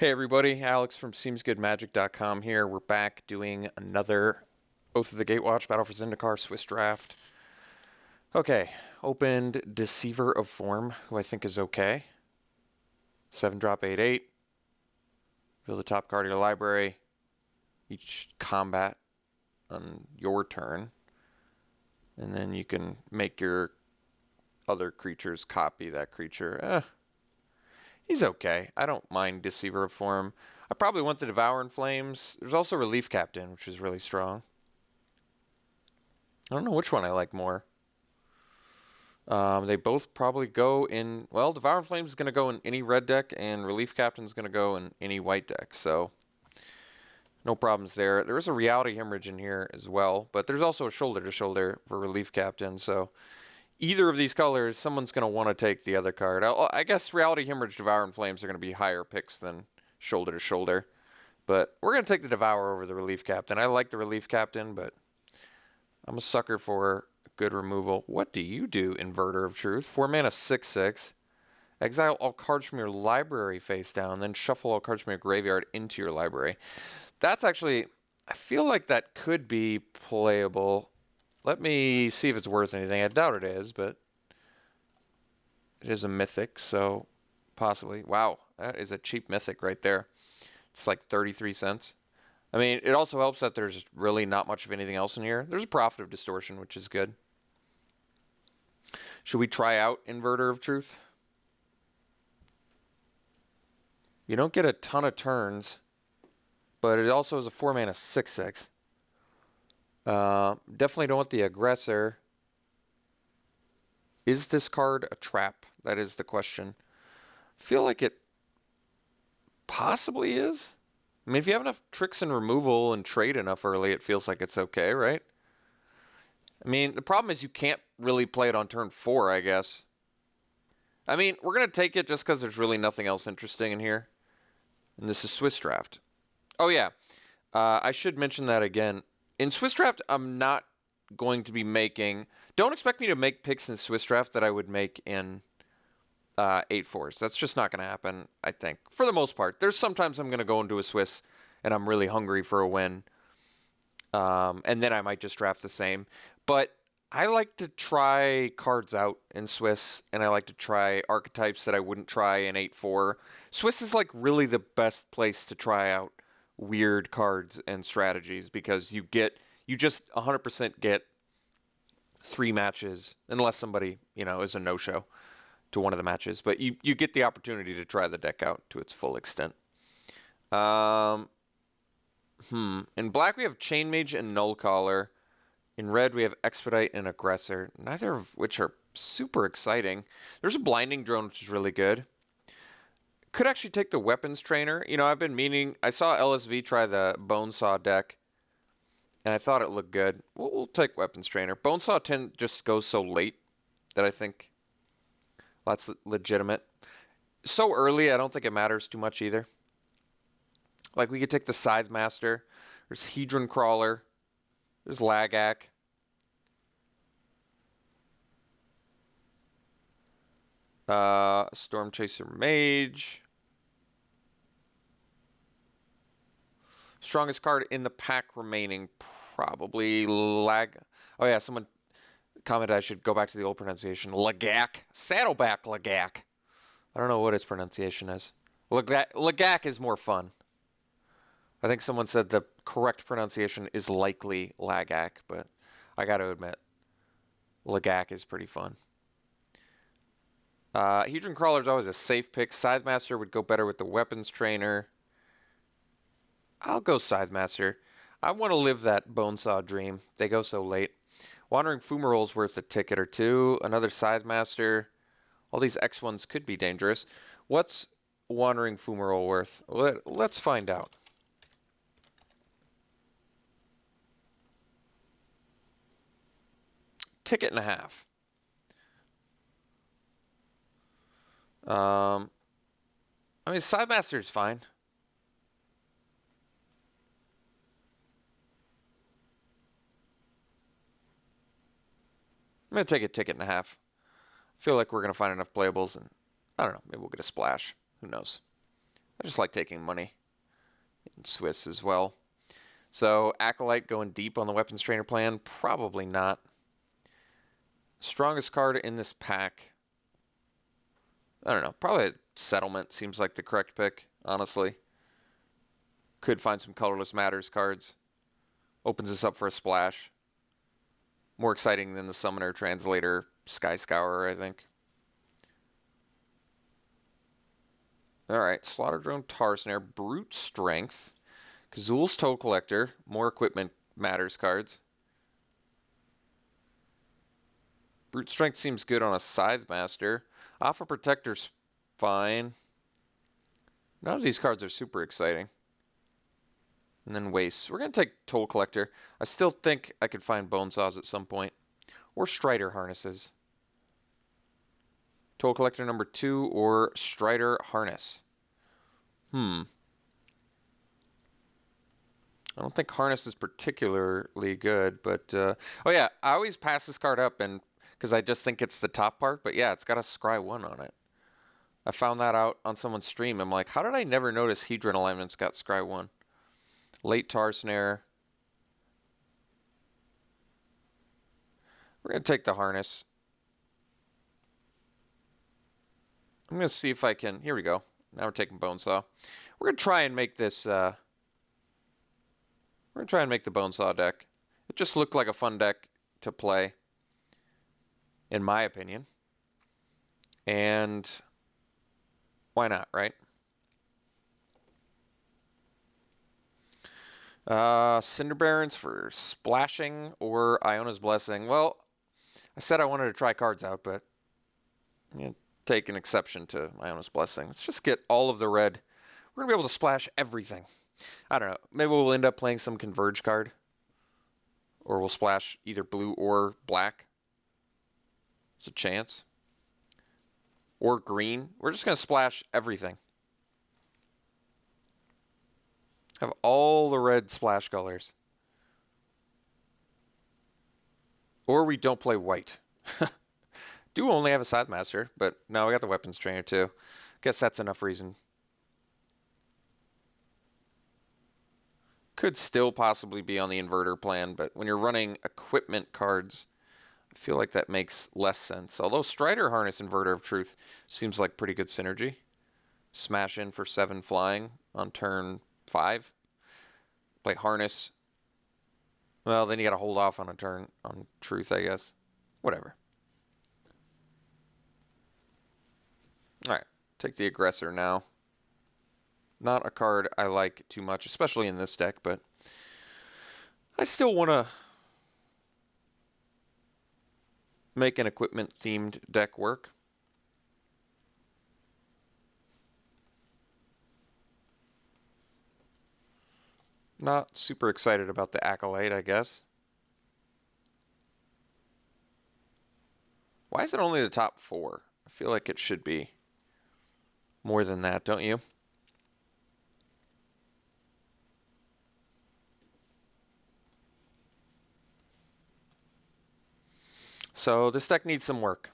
Hey everybody, Alex from SeemsGoodMagic.com here. We're back doing another Oath of the Gatewatch Battle for Zendikar Swiss draft. Okay, opened Deceiver of Form, who I think is okay. 7-drop 8/8. Reveal the top card of your library. Each combat on your turn. And then you can make your other creatures copy that creature. He's okay. I don't mind Deceiver of Form. I probably want the Devour in Flames. There's also Relief Captain, which is really strong. I don't know which one I like more. They both probably go in... Well, Devour in Flames is going to go in any red deck, and Relief Captain is going to go in any white deck, so... No problems there. There is a Reality Hemorrhage in here as well, but there's also a Shoulder to Shoulder for Relief Captain, so... Either of these colors, someone's going to want to take the other card. I guess Reality Hemorrhage, Devour, and Flames are going to be higher picks than Shoulder to Shoulder. But we're going to take the Devour over the Relief Captain. I like the Relief Captain, but I'm a sucker for good removal. What do you do, Inverter of Truth? 4 mana, 6/6. Exile all cards from your library face down, then shuffle all cards from your graveyard into your library. That's actually... I feel like that could be playable. Let me see if it's worth anything. I doubt it is, but it is a mythic, so possibly. Wow, that is a cheap mythic right there. It's like 33 cents. I mean, it also helps that there's really not much of anything else in here. There's a Prophet of Distortion, which is good. Should we try out Inverter of Truth? You don't get a ton of turns, but it also is a 4 mana 6/6. Definitely don't want the Aggressor. Is this card a trap? That is the question. I feel like it possibly is. I mean, if you have enough tricks and removal and trade enough early, it feels like it's okay, right? I mean, the problem is you can't really play it on turn 4, I guess. I mean, we're going to take it just because there's really nothing else interesting in here. And this is Swiss Draft. Oh, yeah. I should mention that again. In Swiss Draft, I'm not going to be making... Don't expect me to make picks in Swiss Draft that I would make in 8/4s. That's just not going to happen, I think. For the most part. There's sometimes I'm going to go into a Swiss and I'm really hungry for a win. And then I might just draft the same. But I like to try cards out in Swiss, and I like to try archetypes that I wouldn't try in 8/4. Swiss is like really the best place to try out weird cards and strategies because you just 100% get 3 matches unless somebody, is a no-show to one of the matches, but you get the opportunity to try the deck out to its full extent. In black we have Chain Mage and Null Caller. In red we have Expedite and Aggressor, neither of which are super exciting. There's a Blinding Drone, which is really good. Could actually take the Weapons Trainer. I've been meaning... I saw LSV try the Bonesaw deck, and I thought it looked good. We'll take Weapons Trainer. Bonesaw 10 just goes so late that I think that's legitimate. So early, I don't think it matters too much either. Like, we could take the Scythe Master. There's Hedron Crawler. There's Lagak. Storm Chaser Mage. Strongest card in the pack remaining, probably Lag. Oh yeah, someone commented I should go back to the old pronunciation. Lagak. Saddleback Lagak. I don't know what its pronunciation is. Lagak is more fun. I think someone said the correct pronunciation is likely Lagak, but I got to admit, Lagak is pretty fun. Hedron Crawler is always a safe pick. Scythe Master would go better with the Weapons Trainer. I'll go Scythe Master. I want to live that Bonesaw dream. They go so late. Wandering Fumarole is worth a ticket or two. Another Scythe Master. All these X ones could be dangerous. What's Wandering Fumarole worth? Let's find out. Ticket and a half. I mean, Scythe Master is fine. I'm going to take a ticket and a half. I feel like we're going to find enough playables, and I don't know, maybe we'll get a splash. Who knows? I just like taking money in Swiss as well. So Acolyte going deep on the weapons trainer plan? Probably not. Strongest card in this pack? I don't know. Probably Settlement seems like the correct pick, honestly. Could find some Colorless Matters cards. Opens us up for a splash. More exciting than the Summoner, Translator, Sky Scourer, I think. Alright, Slaughter Drone, Tar Snare, Brute Strength, Kazul's Toe Collector, more Equipment Matters cards. Brute Strength seems good on a Scythe Master. Alpha Protector's fine. None of these cards are super exciting. And then Waste. We're going to take Toll Collector. I still think I could find Bone Saws at some point. Or Strider Harnesses. Toll Collector number 2 or Strider Harness. I don't think Harness is particularly good, but... oh yeah, I always pass this card up and because I just think it's the top part, but yeah, it's got a Scry 1 on it. I found that out on someone's stream. I'm like, how did I never notice Hedron Alignment's got Scry 1? Late Tar Snare. We're going to take the Harness. I'm going to see if I can... Here we go. Now we're taking Bonesaw. We're going to try and make this... we're going to try and make the Bonesaw deck. It just looked like a fun deck to play, in my opinion. And why not, right? Cinder Barons for splashing or Iona's Blessing. Well, I said I wanted to try cards out, but I'm going to take an exception to Iona's Blessing. Let's just get all of the red. We're going to be able to splash everything. I don't know. Maybe we'll end up playing some Converge card. Or we'll splash either blue or black. There's a chance. Or green. We're just going to splash everything. Have all the red splash colors. Or we don't play white. Do only have a Scythe Master, but no, we got the Weapons Trainer too. Guess that's enough reason. Could still possibly be on the inverter plan, but when you're running equipment cards, I feel like that makes less sense. Although Strider Harness Inverter of Truth seems like pretty good synergy. Smash in for 7 flying on turn 5. Play Harness. Well, then you got to hold off on a turn on Truth, I guess. Whatever. Alright, take the Aggressor now. Not a card I like too much, especially in this deck, but I still want to make an equipment-themed deck work. Not super excited about the Acolyte, I guess. Why is it only the top 4? I feel like it should be more than that, don't you? So this deck needs some work.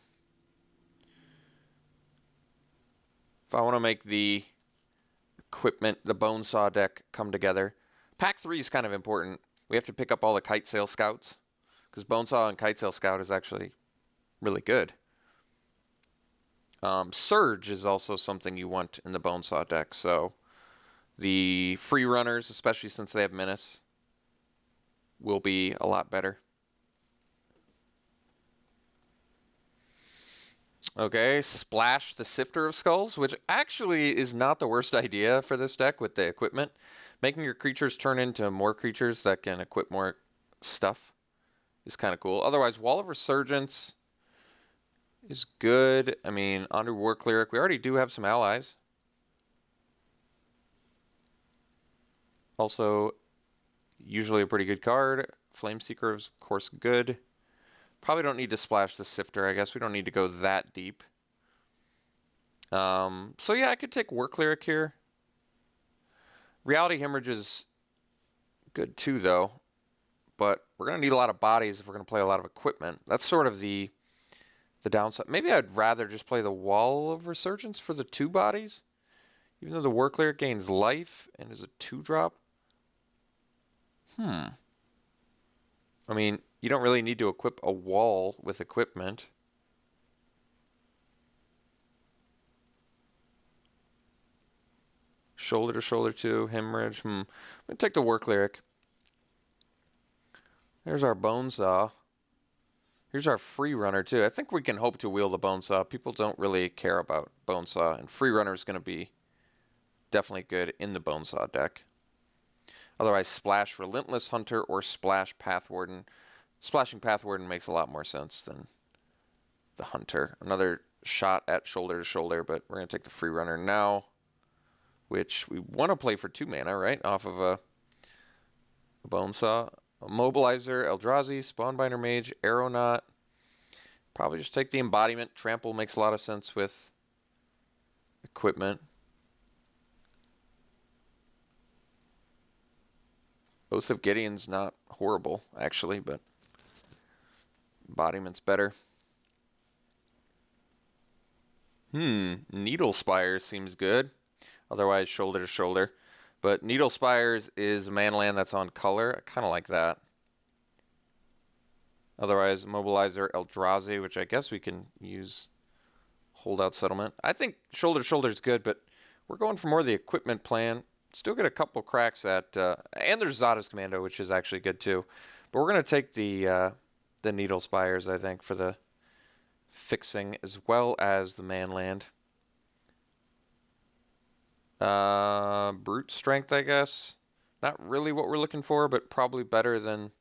If I want to make the equipment, the Bonesaw deck come together. Pack 3 is kind of important. We have to pick up all the Kite Sail Scouts, because Bonesaw and Kite Sail Scout is actually really good. Surge is also something you want in the Bonesaw deck, so the free runners, especially since they have Menace, will be a lot better. Okay, Splash the Sifter of Skulls, which actually is not the worst idea for this deck with the equipment. Making your creatures turn into more creatures that can equip more stuff is kind of cool. Otherwise, Wall of Resurgence is good. I mean, Ondu War Cleric, we already do have some allies. Also, usually a pretty good card. Flameseeker is, of course, good. Probably don't need to splash the Sifter, I guess. We don't need to go that deep. So yeah, I could take War Cleric here. Reality Hemorrhage is good too, though. But we're going to need a lot of bodies if we're going to play a lot of equipment. That's sort of the downside. Maybe I'd rather just play the Wall of Resurgence for the 2 bodies. Even though the War Cleric gains life and is a 2-drop. I mean, you don't really need to equip a wall with equipment. Shoulder to shoulder 2, hemorrhage. I'm going to take the War Cleric. There's our Bone Saw. Here's our Free Runner too. I think we can hope to wield the Bone Saw. People don't really care about Bone Saw, and Free Runner is going to be definitely good in the Bone Saw deck. Otherwise, splash Relentless Hunter or splash Path Warden. Splashing Path Warden makes a lot more sense than the Hunter. Another shot at shoulder to shoulder, but we're going to take the Free Runner now, which we want to play for 2 mana, right? Off of a Bone Saw. Mobilizer, Eldrazi, Spawnbinder Mage, Aeronaut. Probably just take the Embodiment. Trample makes a lot of sense with equipment. Oath of Gideon's not horrible, actually, but Embodiment's better. Needle Spires seems good. Otherwise, shoulder to shoulder. But Needle Spires is a mana land that's on color. I kind of like that. Otherwise, Mobilizer, Eldrazi, which I guess we can use Holdout Settlement. I think shoulder to shoulder is good, but we're going for more of the equipment plan. Still get a couple cracks at, and there's Zada's Commando, which is actually good too. But we're going to take the Needle Spires, I think, for the fixing as well as the man land. Brute Strength, I guess. Not really what we're looking for, but probably better than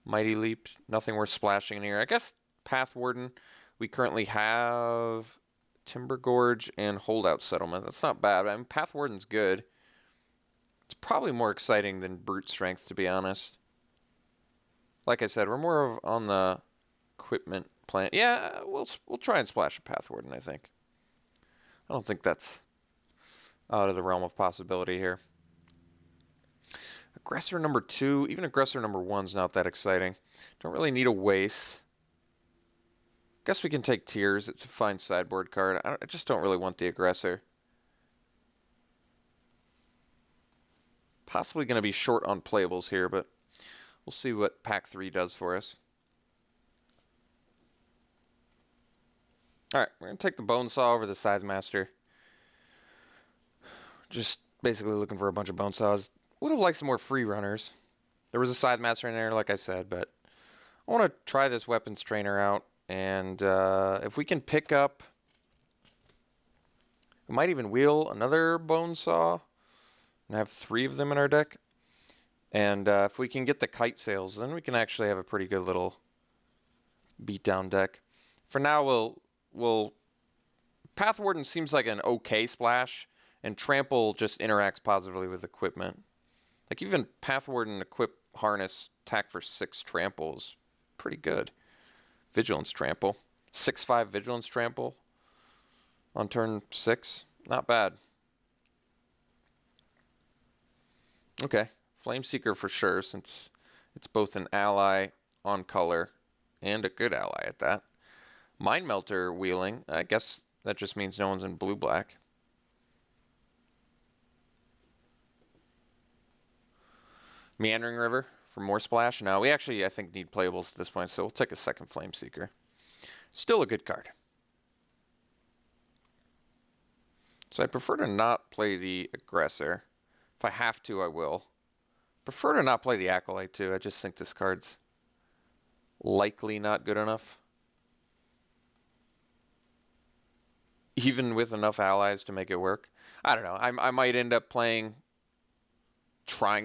Mighty Leap. Nothing worth splashing in here. I guess Path Warden. We currently have Timber Gorge and Holdout Settlement. That's not bad. I mean, Path Warden's good. It's probably more exciting than Brute Strength, to be honest. Like I said, we're more of on the equipment plan. Yeah, we'll try and splash a Path Warden, I think. I don't think that's out of the realm of possibility here. Aggressor number 2, even Aggressor number 1's not that exciting. Don't really need a waste. Guess we can take Tears. It's a fine sideboard card. I just don't really want the Aggressor. Possibly going to be short on playables here, but we'll see what Pack 3 does for us. Alright, we're going to take the Bone Saw over the Scythe Master. Just basically looking for a bunch of Bone Saws. Would have liked some more Free Runners. There was a Scythe Master in there, like I said, but I want to try this Weapons Trainer out. And if we can pick up, we might even wheel another Bone Saw and have 3 of them in our deck. And if we can get the Kite Sails, then we can actually have a pretty good little beatdown deck. For now, we'll Path Warden seems like an okay splash, and Trample just interacts positively with equipment. Like even Path Warden equip Harness attack for 6 Trample is pretty good. Vigilance Trample. 6/5 Vigilance Trample on turn 6. Not bad. Okay. Flameseeker for sure, since it's both an ally on color and a good ally at that. Mind Melter wheeling. I guess that just means no one's in blue-black. Meandering River for more splash. Now, we actually, I think, need playables at this point, so we'll take a second Flameseeker. Still a good card. So I prefer to not play the Aggressor. If I have to, I will. Prefer to not play the Acolyte, too. I just think this card's likely not good enough. Even with enough allies to make it work. I don't know. I might end up trying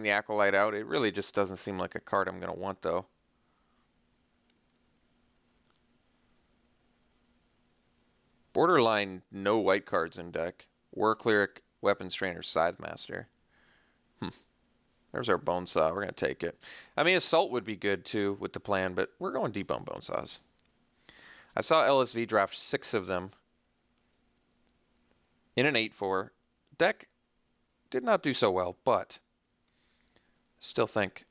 the Acolyte out. It really just doesn't seem like a card I'm going to want, though. Borderline no white cards in deck. War Cleric, Weapons Trainer, Scythe Master. There's our Bone Saw. We're going to take it. I mean, Assault would be good, too, with the plan, but we're going deep on Bone Saws. I saw LSV draft 6 of them in an 8-4. Deck did not do so well, but still think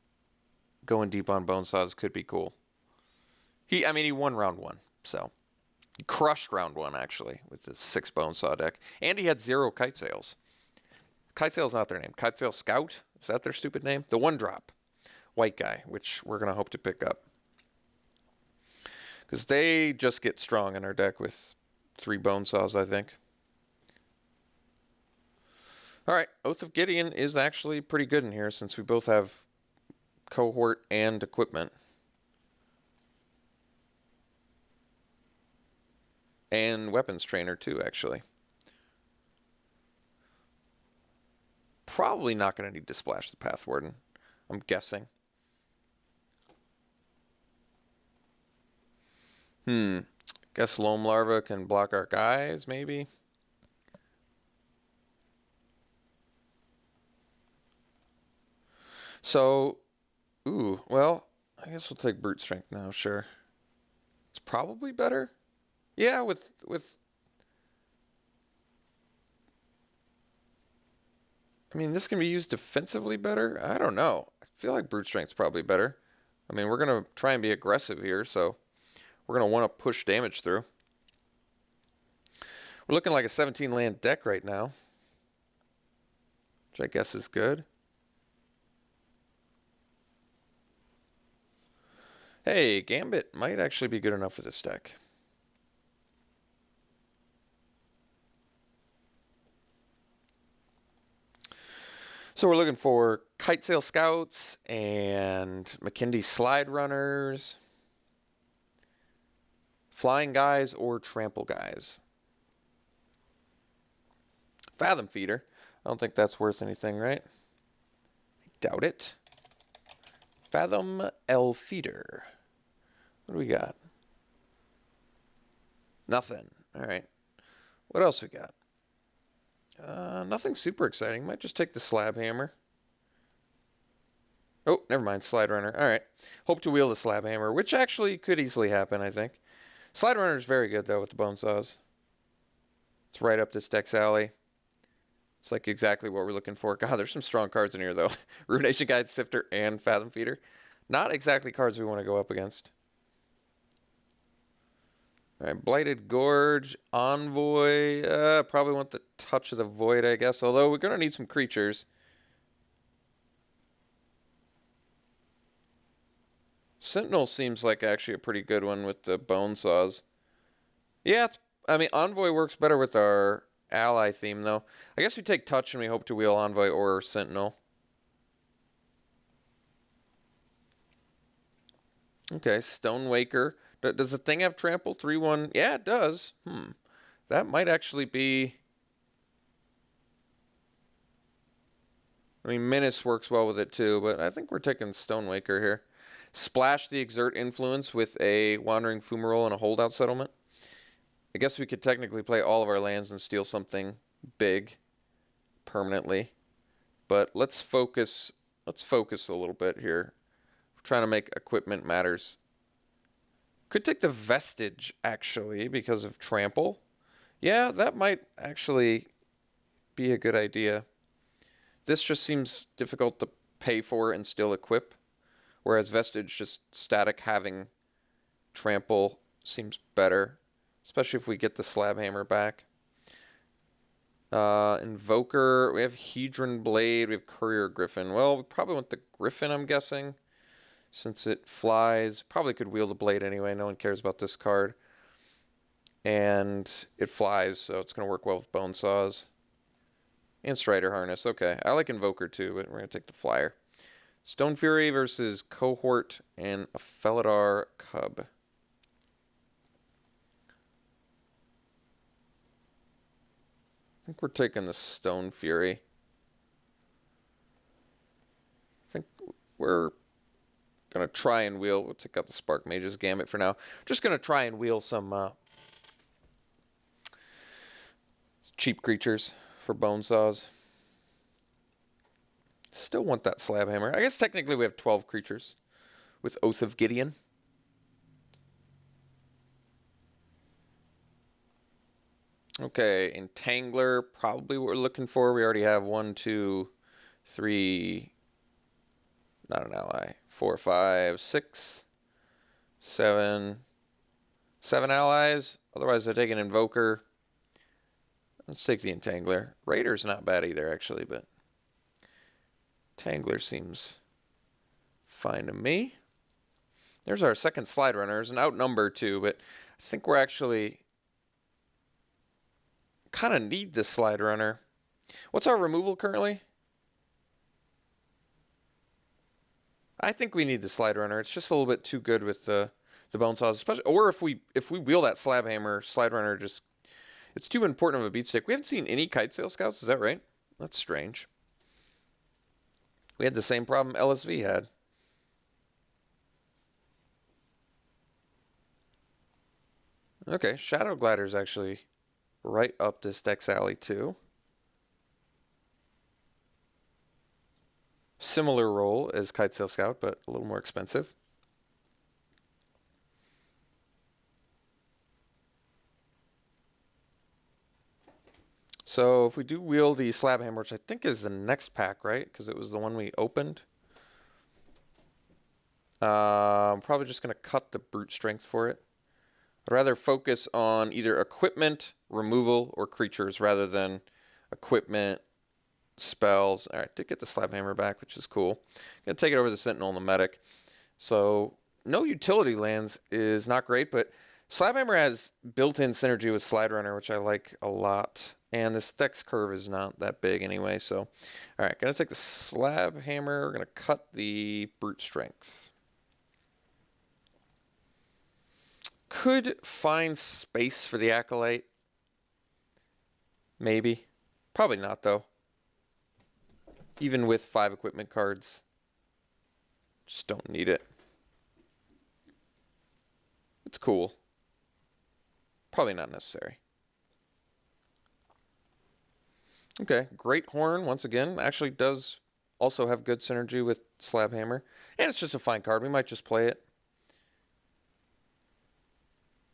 going deep on Bone Saws could be cool. He won round 1, so He crushed round 1, actually, with his 6 Bonesaw deck. And he had 0 Kite Sails. Kite Sail's not their name. Kite Sail Scout? Is that their stupid name? The 1-drop. White guy, which we're going to hope to pick up. Because they just get strong in our deck with 3 Bonesaws, I think. Alright, Oath of Gideon is actually pretty good in here since we both have cohort and equipment. And weapons trainer too, actually. Probably not going to need to splash the Path Warden, I'm guessing. Guess Loam Larva can block our guys, maybe? So, well, I guess we'll take Brute Strength now, sure. It's probably better. Yeah, with I mean, this can be used defensively better. I don't know. I feel like Brute Strength's probably better. I mean, we're going to try and be aggressive here, so we're going to want to push damage through. We're looking like a 17 land deck right now, which I guess is good. Hey, Gambit might actually be good enough for this deck. So we're looking for Kite Sail Scouts and McKindy Slide Runners, Flying Guys, or Trample Guys. Fathom Feeder. I don't think that's worth anything, right? I doubt it. Fathom L Feeder. What do we got? Nothing. All right. What else we got? Nothing super exciting. Might just take the Slab Hammer. Oh, never mind. Slide Runner. All right. Hope to wheel the Slab Hammer, which actually could easily happen, I think. Slide Runner is very good, though, with the Bonesaws. It's right up this deck's alley. It's like exactly what we're looking for. God, there's some strong cards in here, though. Ruination Guide, Sifter, and Fathom Feeder. Not exactly cards we want to go up against. All right, Blighted Gorge, Envoy. Probably want the Touch of the Void, I guess. Although we're going to need some creatures. Sentinel seems like actually a pretty good one with the Bonesaws. Yeah, I mean, Envoy works better with our ally theme, though. I guess we take Touch and we hope to wheel Envoy or Sentinel. Okay, Stonewaker. Does the thing have trample? 3-1? Yeah, it does. That might actually be... I mean, Menace works well with it too, but I think we're taking Stonewaker here. Splash the Exert Influence with a Wandering Fumarole and a Holdout Settlement. I guess we could technically play all of our lands and steal something big permanently. But let's focus a little bit here. We're trying to make equipment matters. Could take the Vestige, actually, because of Trample. Yeah, that might actually be a good idea. This just seems difficult to pay for and still equip, whereas Vestige, just static having Trample, seems better, especially if we get the Slab Hammer back. Invoker, we have Hedron Blade, we have Courier Griffin. Well, we probably want the Griffin, I'm guessing. Since it flies, probably could wield the blade anyway. No one cares about this card. And it flies, so it's going to work well with Bonesaws. And Strider Harness. Okay, I like Invoker too, but we're going to take the flyer. Stone Fury versus Cohort and a Felidar Cub. I think we're taking the Stone Fury. I think we're going to try and wheel. We'll take out the Spark Mage's Gambit for now. Just going to try and wheel some cheap creatures for Bonesaws. Still want that Slab Hammer. I guess technically we have 12 creatures with Oath of Gideon. Okay, Entangler, probably what we're looking for. We already have 1, 2, 3, not an ally, 4, 5, 6, 7, 7 allies. Otherwise, I take an Invoker. Let's take the Entangler. Raider's not bad either, actually, but Entangler seems fine to me. There's our second Slide Runner. There's an outnumber too, but I think we're actually kind of need the Slide Runner. What's our removal currently? I think we need the Slide Runner. It's just a little bit too good with the Bone Saws, especially, or if we wheel that Slab Hammer, Slide Runner just, it's too important of a beat stick. We haven't seen any Kite Sail Scouts, is that right? That's strange. We had the same problem LSV had. Okay, Shadow Glider's actually right up this deck's alley too. Similar role as Kite Sail Scout, but a little more expensive. So if we do wheel the Slab Hammer, which I think is the next pack, right? Because it was the one we opened. I'm probably just going to cut the Brute Strength for it. I'd rather focus on either equipment, removal, or creatures rather than equipment, spells. All right, did get the Slab Hammer back, which is cool. Gonna take it over the Sentinel and the Medic. So no utility lands is not great, but Slab Hammer has built-in synergy with Slide Runner, which I like a lot. And this deck's curve is not that big anyway, so. All right, gonna take the Slab Hammer. We're gonna cut the Brute Strength. Could find space for the Acolyte. Maybe. Probably not, though. Even with 5 equipment cards. Just don't need it. It's cool. Probably not necessary. Okay, Great Horn, once again, actually does also have good synergy with Slab Hammer. And it's just a fine card. We might just play it.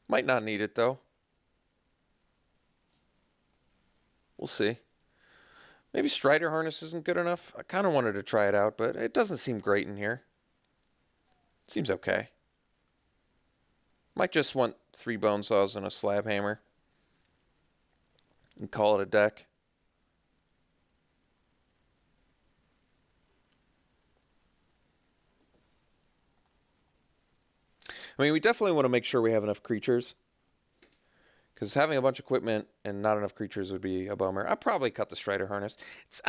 Might not need it, though. We'll see. Maybe Strider Harness isn't good enough. I kind of wanted to try it out, but it doesn't seem great in here. Seems okay. Might just want 3 Bone Saws and a Slab Hammer. And call it a deck. I mean, we definitely want to make sure we have enough creatures. Because having a bunch of equipment and not enough creatures would be a bummer. I'd probably cut the Strider Harness. It's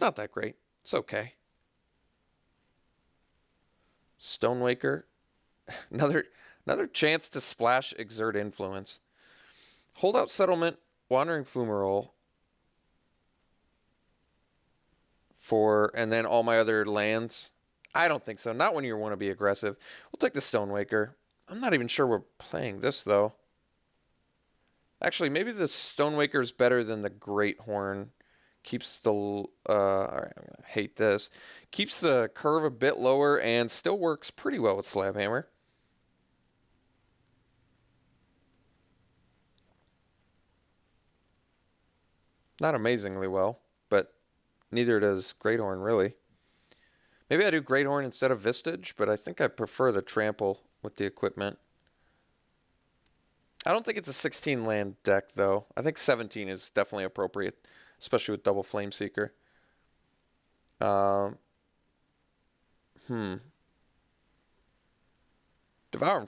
not that great. It's okay. Stonewaker. Another chance to splash Exert Influence. Holdout Settlement, Wandering Fumarole. And then all my other lands. I don't think so. Not when you want to be aggressive. We'll take the Stonewaker. I'm not even sure we're playing this, though. Actually, maybe the Stonewaker is better than the Great Horn. Keeps the... all right, I'm going to hate this. Keeps the curve a bit lower and still works pretty well with Slab Hammer. Not amazingly well, but neither does Great Horn, really. Maybe I do Great Horn instead of Vistage, but I think I prefer the Trample with the equipment. I don't think it's a 16 land deck, though. I think 17 is definitely appropriate, especially with double Flameseeker. Devouring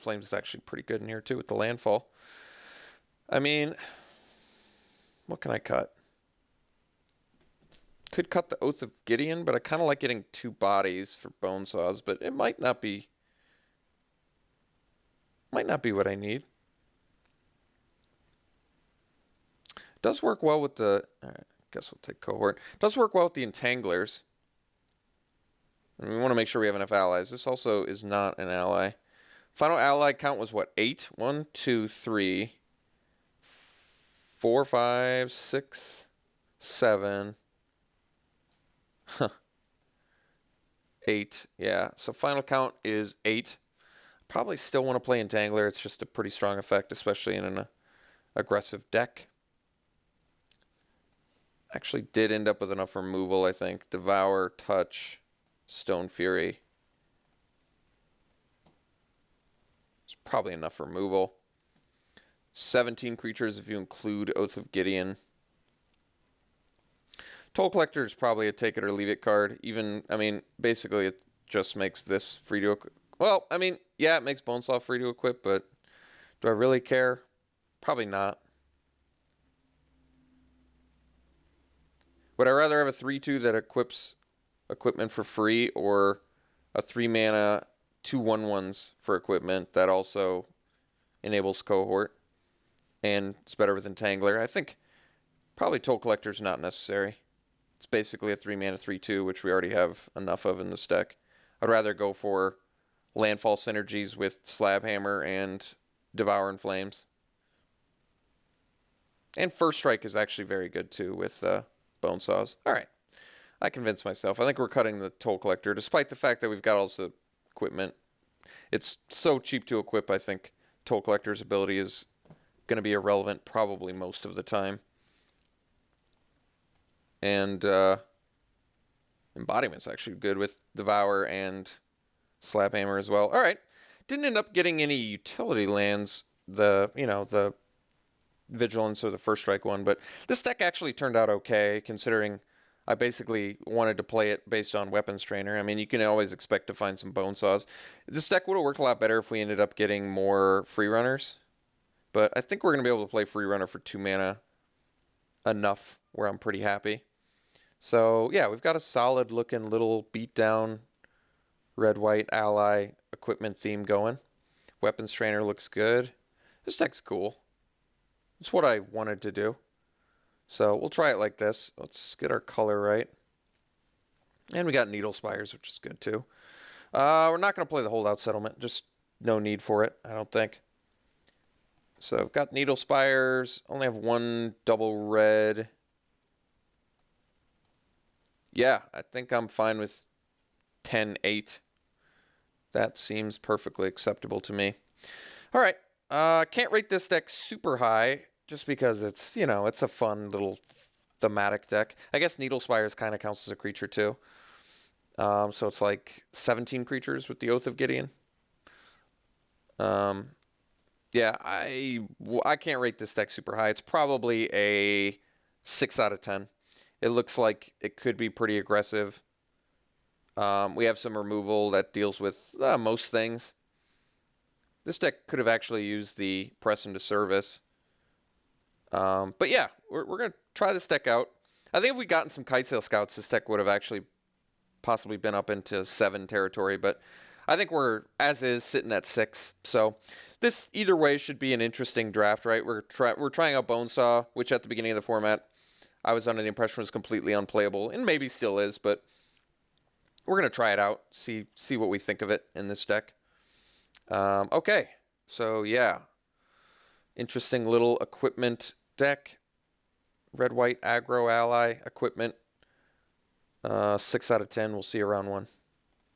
Flames is actually pretty good in here, too, with the landfall. I mean, what can I cut? Could cut the Oath of Gideon, but I kind of like getting 2 bodies for Bone Saws, but it might not be what I need. Does work well with the... All right, guess we'll take Cohort. Does work well with the Entanglers. And we want to make sure we have enough allies. This also is not an ally. Final ally count was what? 8? 1, 2, 3, 4, 5, 6, 7... Huh. 8, yeah. So final count is 8. Probably still want to play Entangler. It's just a pretty strong effect, especially in an aggressive deck. Actually did end up with enough removal, I think. Devour, Touch, Stone Fury. It's probably enough removal. 17 creatures if you include Oath of Gideon. Toll Collector is probably a take it or leave it card. Even, I mean, basically it just makes this free to equip. Well, I mean, yeah, it makes Bonesaw free to equip, but do I really care? Probably not. Would I rather have a 3/2 that equips equipment for free, or a 3-mana 2/1/1s for equipment that also enables Cohort and it's better with Entangler? I think probably Toll Collector is not necessary. It's basically a 3-mana 3/2, which we already have enough of in this deck. I'd rather go for landfall synergies with Slabhammer and Devour in Flames. And First Strike is actually very good too with Bonesaws. All right. I convinced myself. I think we're cutting the Toll Collector, despite the fact that we've got all the equipment. It's so cheap to equip, I think Toll Collector's ability is going to be irrelevant probably most of the time. And Embodiment's actually good with Devour and Slabhammer as well. All right. Didn't end up getting any utility lands, the Vigilance or the First Strike one, but this deck actually turned out okay, considering I basically wanted to play it based on Weapons Trainer. I mean, you can always expect to find some Bonesaws. This deck would have worked a lot better if we ended up getting more Free Runners, but I think we're going to be able to play Free Runner for 2 mana enough where I'm pretty happy. So, yeah, we've got a solid looking little beatdown red-white ally equipment theme going. Weapons Trainer looks good. This deck's cool. It's what I wanted to do. So we'll try it like this. Let's get our color right. And we got Needle Spires, which is good too. We're not going to play the Holdout Settlement. Just no need for it, I don't think. So I've got Needle Spires. Only have 1 double red. Yeah, I think I'm fine with 10-8. That seems perfectly acceptable to me. All right. Can't rate this deck super high just because it's, it's a fun little thematic deck. I guess Needle Spires kind of counts as a creature too. So it's like 17 creatures with the Oath of Gideon. Yeah, I can't rate this deck super high. It's probably a 6 out of 10. It looks like it could be pretty aggressive. We have some removal that deals with most things. This deck could have actually used the Press into Service. But yeah, we're going to try this deck out. I think if we'd gotten some Kitesail Scouts, this deck would have actually possibly been up into 7 territory. But I think we're, as is, sitting at 6. So this, either way, should be an interesting draft, right? We're trying out Bonesaw, which at the beginning of the format, I was under the impression was completely unplayable, and maybe still is. But we're going to try it out, see what we think of it in this deck. Okay, so yeah, interesting little equipment deck. Red-white aggro ally equipment. 6 out of 10. We'll see you around 1.